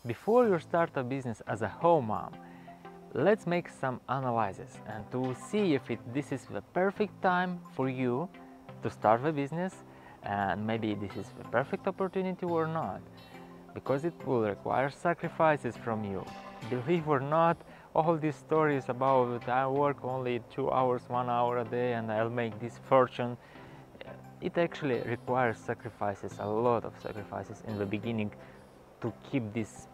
before you start a business as a home mom, let's make some analysis and to see if this is the perfect time for you to start the business, and maybe this is the perfect opportunity or not, because it will require sacrifices from you. Believe or not, all these stories about I work only 2 hours, 1 hour a day and I'll make this fortune, it actually requires sacrifices, a lot of sacrifices in the beginning to keep this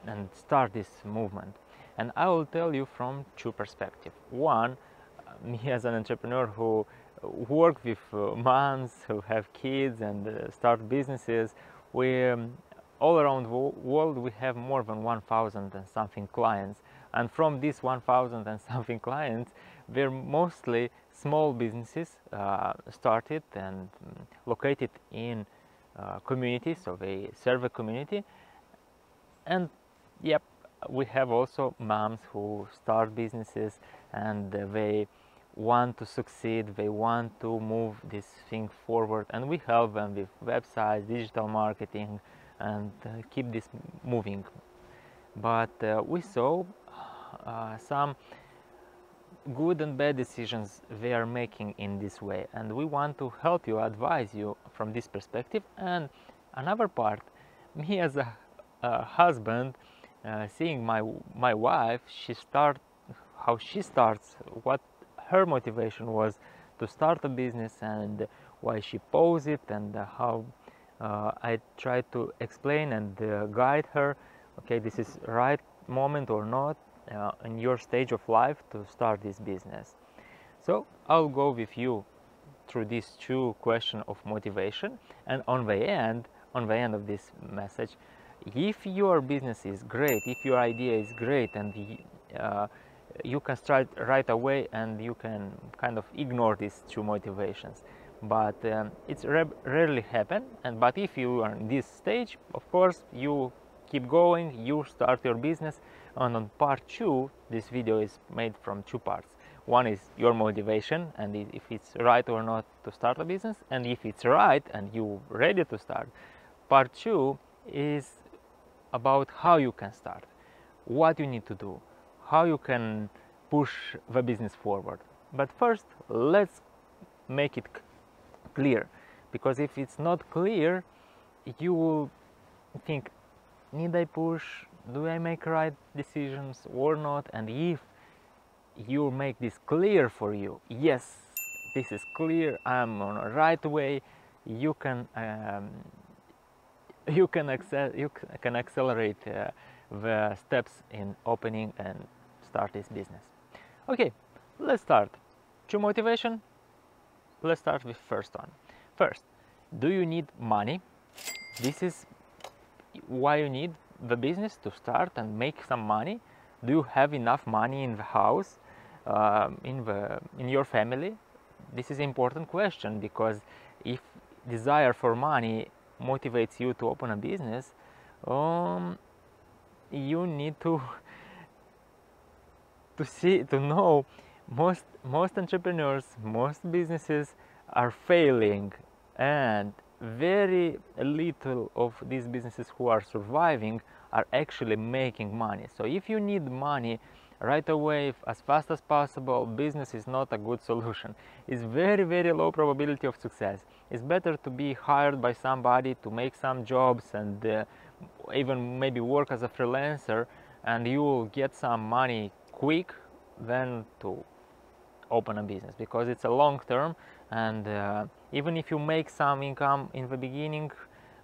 and start this movement. And I will tell you from two perspectives. One, me as an entrepreneur who work with moms who have kids and start businesses, we all around the world we have more than 1,000 and something clients, and from these 1,000 and something clients, they're mostly small businesses started and located in communities, so they serve a community. And yep, we have also moms who start businesses and they want to succeed, they want to move this thing forward, and we help them with websites, digital marketing, and keep this moving. But we saw some good and bad decisions they are making in this way, and we want to help you, advise you from this perspective. And another part, me as a husband, seeing my wife, how she starts, what her motivation was to start a business and why she paused it, and how I tried to explain and guide her, okay, this is right moment or not in your stage of life to start this business. So I'll go with you through these two questions of motivation, and on the end of this message, if your business is great, if your idea is great, and you can start right away and you can kind of ignore these two motivations, but it's rarely happen. But if you are in this stage, of course you keep going, you start your business. And on part 2, this video is made from 2 parts. One is your motivation and if it's right or not to start a business, and if it's right and you're ready to start. Part 2 is about how you can start, what you need to do, how you can push the business forward. But first, let's make it clear, because if it's not clear, you will think, need I push, do I make right decisions or not? And if you make this clear for you, yes, this is clear, I'm on the right way, you can accelerate the steps in opening and start this business. Okay, let's start. To motivation, let's start with first one. First, do you need money? This is why you need the business to start and make some money. Do you have enough money in the house, in your family? This is an important question, because if desire for money motivates you to open a business, you need to know most entrepreneurs, most businesses are failing, and very little of these businesses who are surviving are actually making money. So if you need money right away, as fast as possible, business is not a good solution. It's very, very low probability of success. It's better to be hired by somebody to make some jobs and even maybe work as a freelancer, and you will get some money quick, than to open a business, because it's a long term, and even if you make some income in the beginning,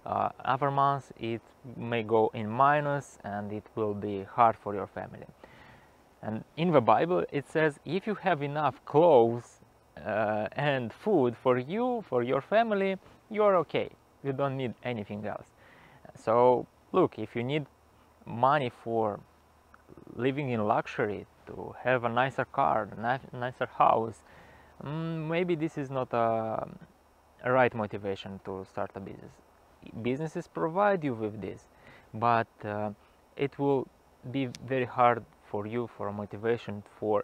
other months it may go in minus and it will be hard for your family. And in the Bible it says, if you have enough clothes and food for you, for your family, you're okay, you don't need anything else. So look, if you need money for living in luxury, to have a nicer car, a nicer house, maybe this is not a right motivation to start a business. Businesses provide you with this, but it will be very hard for you for a motivation for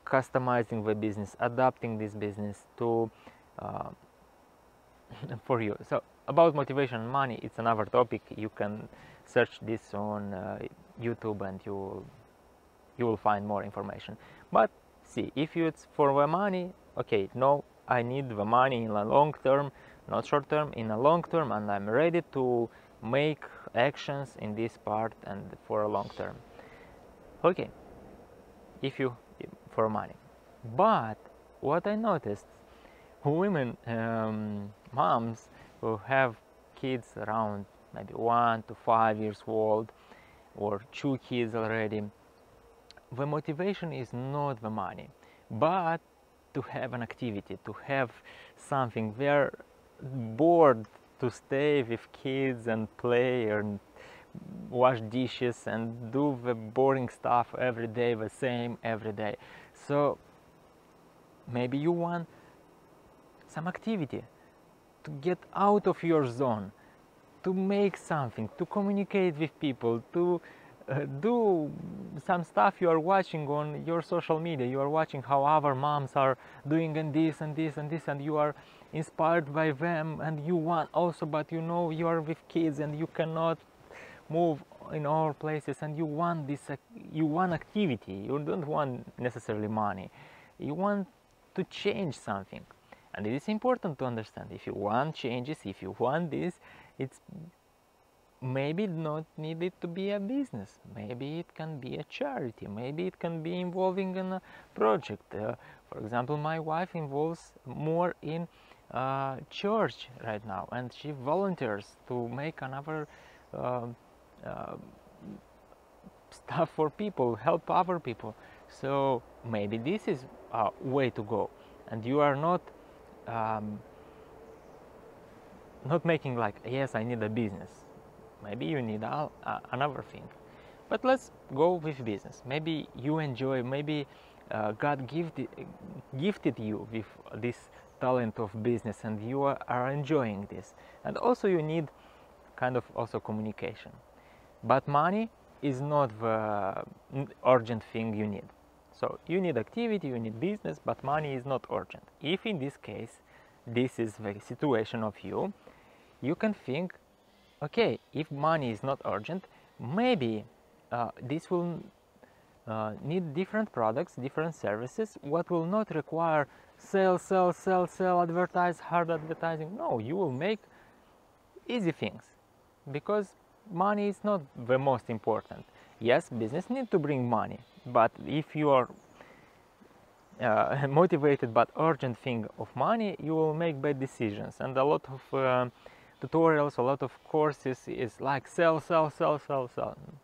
customizing the business, adapting this business to for you. So about motivation and money, it's another topic. You can search this on YouTube and you will find more information. But see, if it's for the money, okay, no, I need the money in a long term, not short term, in a long term, and I'm ready to make actions in this part and for a long term. Okay, if you for money. But what I noticed, women, moms who have kids around maybe 1 to 5 years old or 2 kids already, the motivation is not the money, but to have an activity, to have something. They're bored to stay with kids and play and wash dishes and do the boring stuff every day, the same every day. So maybe you want some activity to get out of your zone, to make something, to communicate with people, to do some stuff you are watching on your social media. You are watching how other moms are doing and this and this and this, and you are inspired by them, and you want also, but you know you are with kids and you cannot move in all places, and you want this, you want activity. You don't want necessarily money. You want to change something, and it is important to understand, if you want changes, if you want this, it's maybe not needed to be a business. Maybe it can be a charity. Maybe it can be involving in a project. For example, my wife involves more in chores right now, and she volunteers to make another stuff for people, help other people. So maybe this is a way to go, and you are not making like, yes, I need a business. Maybe you need another thing. But let's go with business. Maybe you enjoy, maybe God gifted you with this talent of business, and you are enjoying this. And also you need kind of also communication. But money is not the urgent thing you need. So you need activity, you need business, but money is not urgent. If in this case, this is the situation of you, you can think, okay, if money is not urgent, maybe this will need different products, different services, what will not require sell, advertise, hard advertising. No, you will make easy things, because money is not the most important. Yes, business needs to bring money, but if you are motivated but urgent thing of money, you will make bad decisions. And a lot of tutorials, a lot of courses is like sell.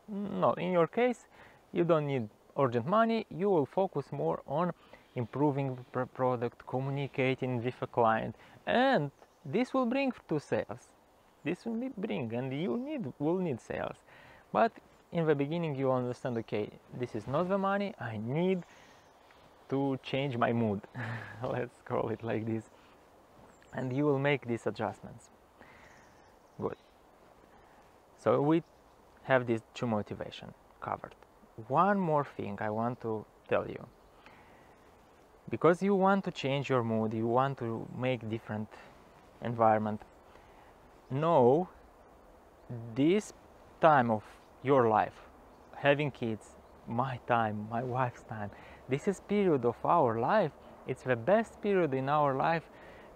No, in your case, you don't need urgent money. You will focus more on improving the product, communicating with a client, and this will bring to sales. This will bring, and you will need sales. But in the beginning, you understand, okay, this is not the money. I need to change my mood. Let's call it like this, and you will make these adjustments. Good. So we have these two motivations covered. One more thing I want to tell you, because you want to change your mood, you want to make different environment. No, this time of your life, having kids, my time, my wife's time, this is period of our life. It's the best period in our life.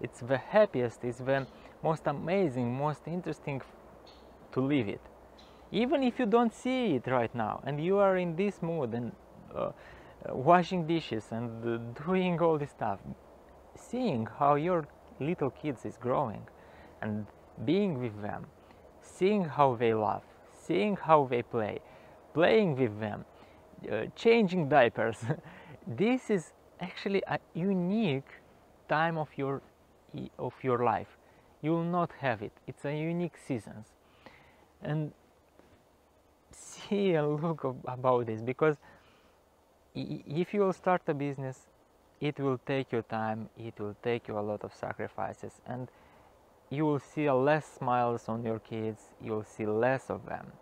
It's the happiest, it's the most amazing, most interesting to live it. Even if you don't see it right now, and you are in this mood and washing dishes and doing all this stuff, seeing how your little kids is growing and being with them, seeing how they laugh, seeing how they play, playing with them, changing diapers. This is actually a unique time of your life. You will not have it. It's a unique seasons. And see and look about this, because if you will start a business, it will take your time, it will take you a lot of sacrifices, and you will see less smiles on your kids, you will see less of them.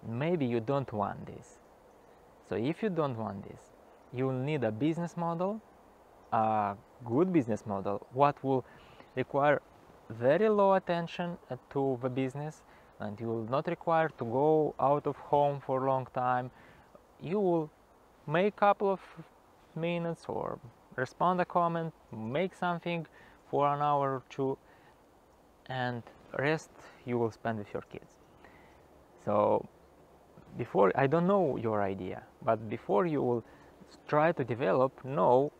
Maybe you don't want this. So if you don't want this, you will need a business model, a good business model, what will require very low attention to the business, and you will not require to go out of home for a long time. You will make a couple of minutes or respond a comment, make something for an hour or two, and rest you will spend with your kids. So before, I don't know your idea, but before you will try to develop, know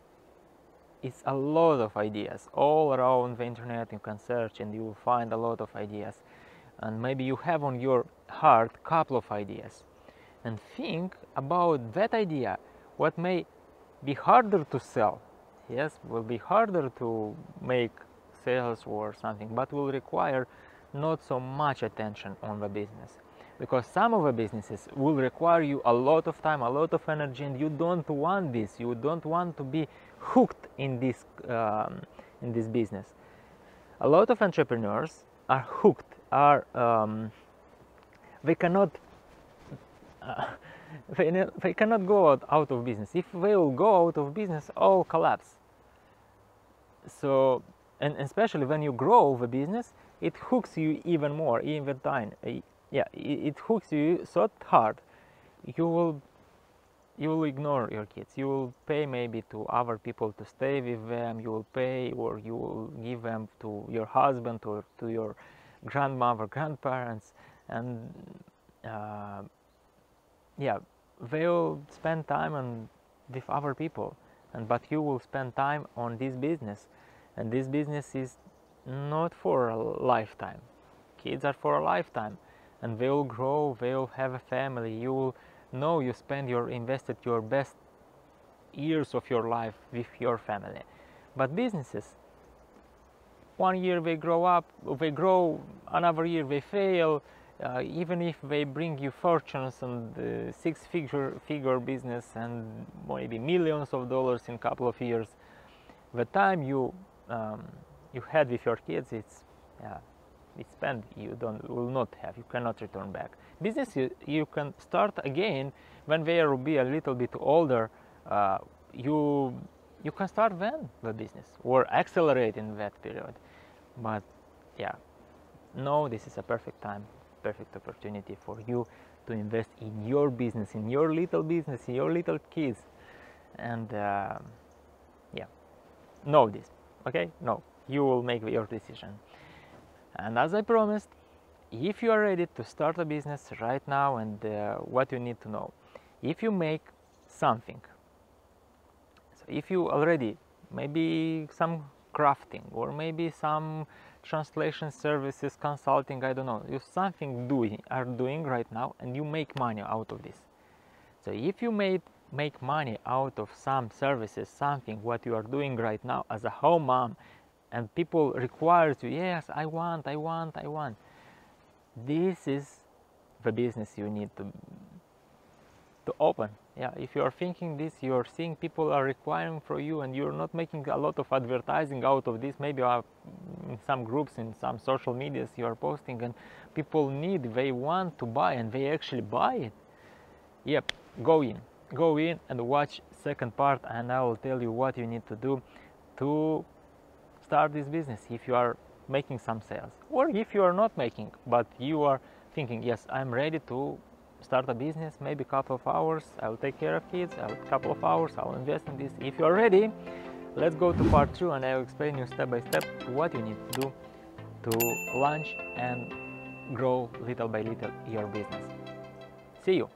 it's a lot of ideas all around the internet. You can search and you will find a lot of ideas, and maybe you have on your heart a couple of ideas, and think about that idea, what may be harder to sell. Yes, will be harder to make sales or something, but will require not so much attention on the business, because some of the businesses will require you a lot of time, a lot of energy, and you don't want this. You don't want to be hooked in this business. A lot of entrepreneurs are hooked, they cannot they cannot go out of business. If they will go out of business, all collapse. So, and especially when you grow the business, it hooks you even more, even time. Yeah, it hooks you so hard. You will ignore your kids. You will pay maybe to other people to stay with them. You will pay, or you will give them to your husband or to your grandmother, grandparents, and yeah, they will spend time with other people, but you will spend time on this business, and this business is not for a lifetime. Kids are for a lifetime, and they will grow, they will have a family. You will know you invested your best years of your life with your family. But businesses, 1 year they grow up, they grow, another year they fail. Even if they bring you fortunes and six-figure business and maybe millions of dollars in a couple of years, the time you had with your kids, it's spent. You will not have. You cannot return back. Business you can start again when they will be a little bit older. You can start then the business or accelerate in that period. But yeah, no, this is a perfect time. Perfect opportunity for you to invest in your business, in your little business, in your little kids, and yeah, know this. Okay, no, you will make your decision. And as I promised, if you are ready to start a business right now, and what you need to know, if you make something, so if you already maybe some crafting or maybe some translation services, consulting, I don't know, you are doing right now, and you make money out of this. So if you make money out of some services, something what you are doing right now as a home mom, and people require you, yes, I want, this is the business you need to open. Yeah, if you are thinking this, you are seeing people are requiring for you, and you're not making a lot of advertising out of this. Maybe in some groups, in some social medias you are posting, and people they want to buy, and they actually buy it. Yep, go in and watch second part, and I will tell you what you need to do to start this business if you are making some sales, or if you are not making, but you are thinking, yes, I'm ready to start a business, maybe a couple of hours, I'll take care of kids, a couple of hours, I'll invest in this. If you're ready, let's go to part 2, and I'll explain you step by step what you need to do to launch and grow little by little your business. See you!